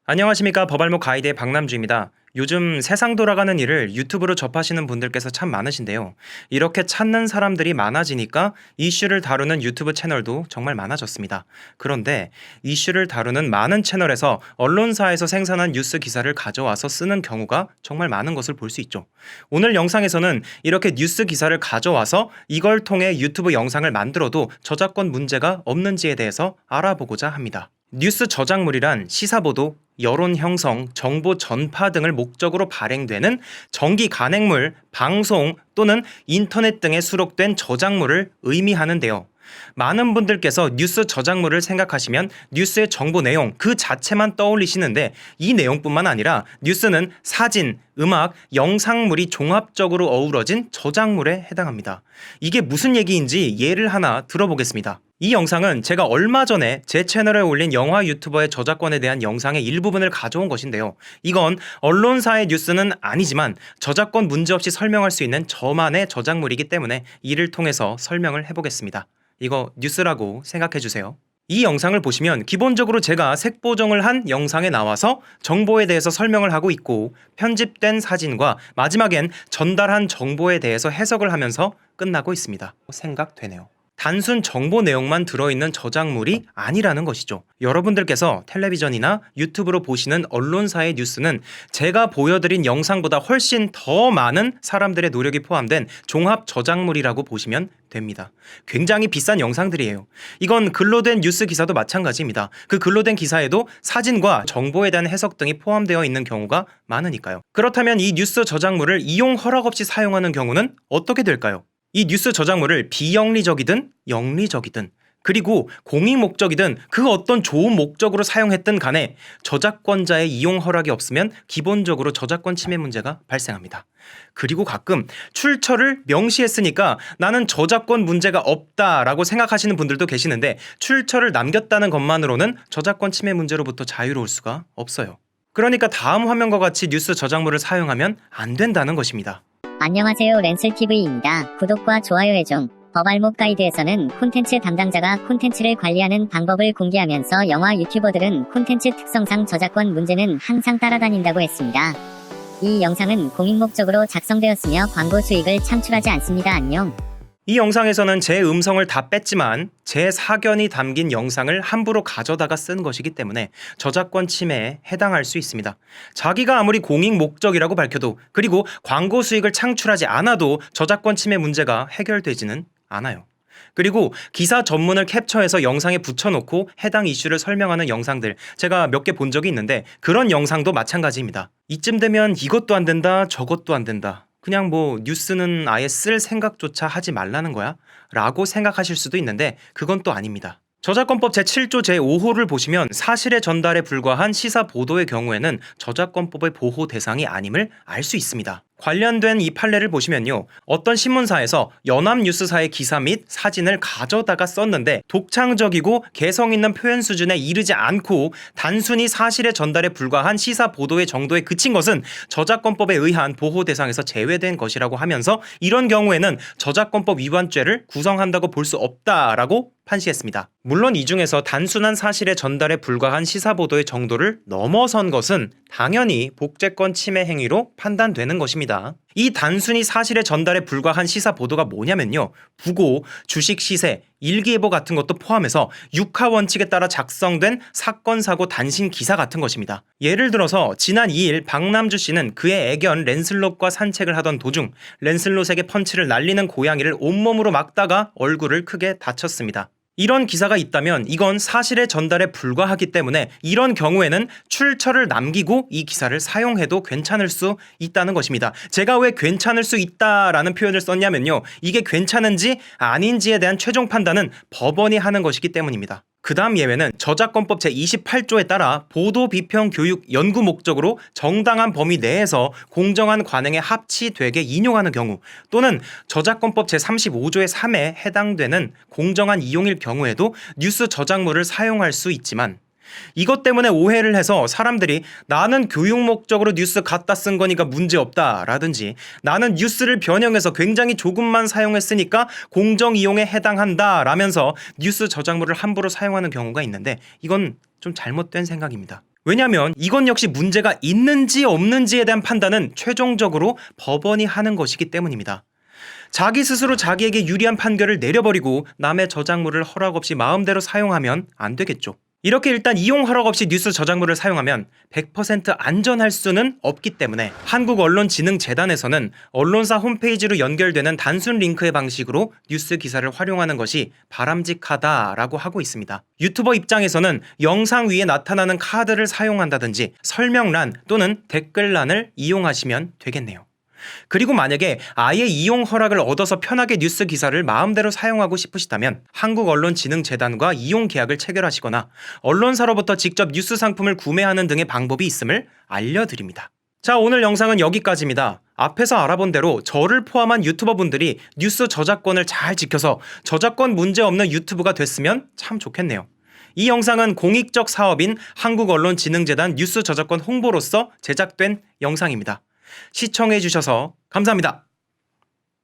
안녕하십니까. 법알목 가이드의 박남주입니다. 요즘 세상 돌아가는 일을 유튜브로 접하시는 분들께서 참 많으신데요. 이렇게 찾는 사람들이 많아지니까 이슈를 다루는 유튜브 채널도 정말 많아졌습니다. 그런데 이슈를 다루는 많은 채널에서 언론사에서 생산한 뉴스 기사를 가져와서 쓰는 경우가 정말 많은 것을 볼 수 있죠. 오늘 영상에서는 이렇게 뉴스 기사를 가져와서 이걸 통해 유튜브 영상을 만들어도 저작권 문제가 없는지에 대해서 알아보고자 합니다. 뉴스 저작물이란 시사보도, 여론 형성, 정보 전파 등을 목적으로 발행되는 정기 간행물, 방송 또는 인터넷 등에 수록된 저작물을 의미하는데요. 많은 분들께서 뉴스 저작물을 생각하시면 뉴스의 정보 내용 그 자체만 떠올리시는데 이 내용뿐만 아니라 뉴스는 사진, 음악, 영상물이 종합적으로 어우러진 저작물에 해당합니다. 이게 무슨 얘기인지 예를 하나 들어보겠습니다. 이 영상은 제가 얼마 전에 제 채널에 올린 영화 유튜버의 저작권에 대한 영상의 일부분을 가져온 것인데요. 이건 언론사의 뉴스는 아니지만 저작권 문제없이 설명할 수 있는 저만의 저작물이기 때문에 이를 통해서 설명을 해보겠습니다. 이거 뉴스라고 생각해주세요. 이 영상을 보시면 기본적으로 제가 색보정을 한 영상에 나와서 정보에 대해서 설명을 하고 있고 편집된 사진과 마지막엔 전달한 정보에 대해서 해석을 하면서 끝나고 있습니다. 생각되네요. 단순 정보 내용만 들어있는 저작물이 아니라는 것이죠. 여러분들께서 텔레비전이나 유튜브로 보시는 언론사의 뉴스는 제가 보여드린 영상보다 훨씬 더 많은 사람들의 노력이 포함된 종합 저작물이라고 보시면 됩니다. 굉장히 비싼 영상들이에요. 이건 글로 된 뉴스 기사도 마찬가지입니다. 그 글로 된 기사에도 사진과 정보에 대한 해석 등이 포함되어 있는 경우가 많으니까요. 그렇다면 이 뉴스 저작물을 이용 허락 없이 사용하는 경우는 어떻게 될까요? 이 뉴스 저작물을 비영리적이든 영리적이든 그리고 공익 목적이든 그 어떤 좋은 목적으로 사용했든 간에 저작권자의 이용 허락이 없으면 기본적으로 저작권 침해 문제가 발생합니다. 그리고 가끔 출처를 명시했으니까 나는 저작권 문제가 없다라고 생각하시는 분들도 계시는데 출처를 남겼다는 것만으로는 저작권 침해 문제로부터 자유로울 수가 없어요. 그러니까 다음 화면과 같이 뉴스 저작물을 사용하면 안 된다는 것입니다. 안녕하세요. 렌슬TV입니다. 구독과 좋아요해 좀. 법알목 가이드에서는 콘텐츠 담당자가 콘텐츠를 관리하는 방법을 공개하면서 영화 유튜버들은 콘텐츠 특성상 저작권 문제는 항상 따라다닌다고 했습니다. 이 영상은 공익 목적으로 작성되었으며 광고 수익을 창출하지 않습니다. 안녕. 이 영상에서는 제 음성을 다 뺐지만 제 사견이 담긴 영상을 함부로 가져다가 쓴 것이기 때문에 저작권 침해에 해당할 수 있습니다. 자기가 아무리 공익 목적이라고 밝혀도 그리고 광고 수익을 창출하지 않아도 저작권 침해 문제가 해결되지는 않아요. 그리고 기사 전문을 캡처해서 영상에 붙여놓고 해당 이슈를 설명하는 영상들 제가 몇 개 본 적이 있는데 그런 영상도 마찬가지입니다. 이쯤 되면 이것도 안 된다 저것도 안 된다. 그냥 뉴스는 아예 쓸 생각조차 하지 말라는 거야? 라고 생각하실 수도 있는데 그건 또 아닙니다. 저작권법 제7조 제5호를 보시면 사실의 전달에 불과한 시사 보도의 경우에는 저작권법의 보호 대상이 아님을 알 수 있습니다. 관련된 이 판례를 보시면요. 어떤 신문사에서 연합뉴스사의 기사 및 사진을 가져다가 썼는데 독창적이고 개성 있는 표현 수준에 이르지 않고 단순히 사실의 전달에 불과한 시사 보도의 정도에 그친 것은 저작권법에 의한 보호 대상에서 제외된 것이라고 하면서 이런 경우에는 저작권법 위반죄를 구성한다고 볼 수 없다라고 판시했습니다. 물론 이 중에서 단순한 사실의 전달에 불과한 시사보도의 정도를 넘어선 것은 당연히 복제권 침해 행위로 판단되는 것입니다. 이 단순히 사실의 전달에 불과한 시사보도가 뭐냐면요. 부고, 주식 시세, 일기예보 같은 것도 포함해서 육하 원칙에 따라 작성된 사건, 사고, 단신 기사 같은 것입니다. 예를 들어서 지난 2일 박남주 씨는 그의 애견 랜슬롯과 산책을 하던 도중 랜슬롯에게 펀치를 날리는 고양이를 온몸으로 막다가 얼굴을 크게 다쳤습니다. 이런 기사가 있다면 이건 사실의 전달에 불과하기 때문에 이런 경우에는 출처를 남기고 이 기사를 사용해도 괜찮을 수 있다는 것입니다. 제가 왜 괜찮을 수 있다라는 표현을 썼냐면요. 이게 괜찮은지 아닌지에 대한 최종 판단은 법원이 하는 것이기 때문입니다. 그 다음 예외는 저작권법 제28조에 따라 보도, 비평, 교육, 연구 목적으로 정당한 범위 내에서 공정한 관행에 합치되게 인용하는 경우 또는 저작권법 제35조의 3에 해당되는 공정한 이용일 경우에도 뉴스 저작물을 사용할 수 있지만 이것 때문에 오해를 해서 사람들이 나는 교육 목적으로 뉴스 갖다 쓴 거니까 문제없다 라든지 나는 뉴스를 변형해서 굉장히 조금만 사용했으니까 공정 이용에 해당한다 라면서 뉴스 저작물을 함부로 사용하는 경우가 있는데 이건 좀 잘못된 생각입니다. 왜냐하면 이건 역시 문제가 있는지 없는지에 대한 판단은 최종적으로 법원이 하는 것이기 때문입니다. 자기 스스로 자기에게 유리한 판결을 내려버리고 남의 저작물을 허락 없이 마음대로 사용하면 안 되겠죠. 이렇게 일단 이용 허락 없이 뉴스 저작물을 사용하면 100% 안전할 수는 없기 때문에 한국언론진흥재단에서는 언론사 홈페이지로 연결되는 단순 링크의 방식으로 뉴스 기사를 활용하는 것이 바람직하다라고 하고 있습니다. 유튜버 입장에서는 영상 위에 나타나는 카드를 사용한다든지 설명란 또는 댓글란을 이용하시면 되겠네요. 그리고 만약에 아예 이용 허락을 얻어서 편하게 뉴스 기사를 마음대로 사용하고 싶으시다면 한국언론진흥재단과 이용 계약을 체결하시거나 언론사로부터 직접 뉴스 상품을 구매하는 등의 방법이 있음을 알려드립니다. 자, 오늘 영상은 여기까지입니다. 앞에서 알아본 대로 저를 포함한 유튜버분들이 뉴스 저작권을 잘 지켜서 저작권 문제 없는 유튜브가 됐으면 참 좋겠네요. 이 영상은 공익적 사업인 한국언론진흥재단 뉴스 저작권 홍보로서 제작된 영상입니다. 시청해주셔서 감사합니다.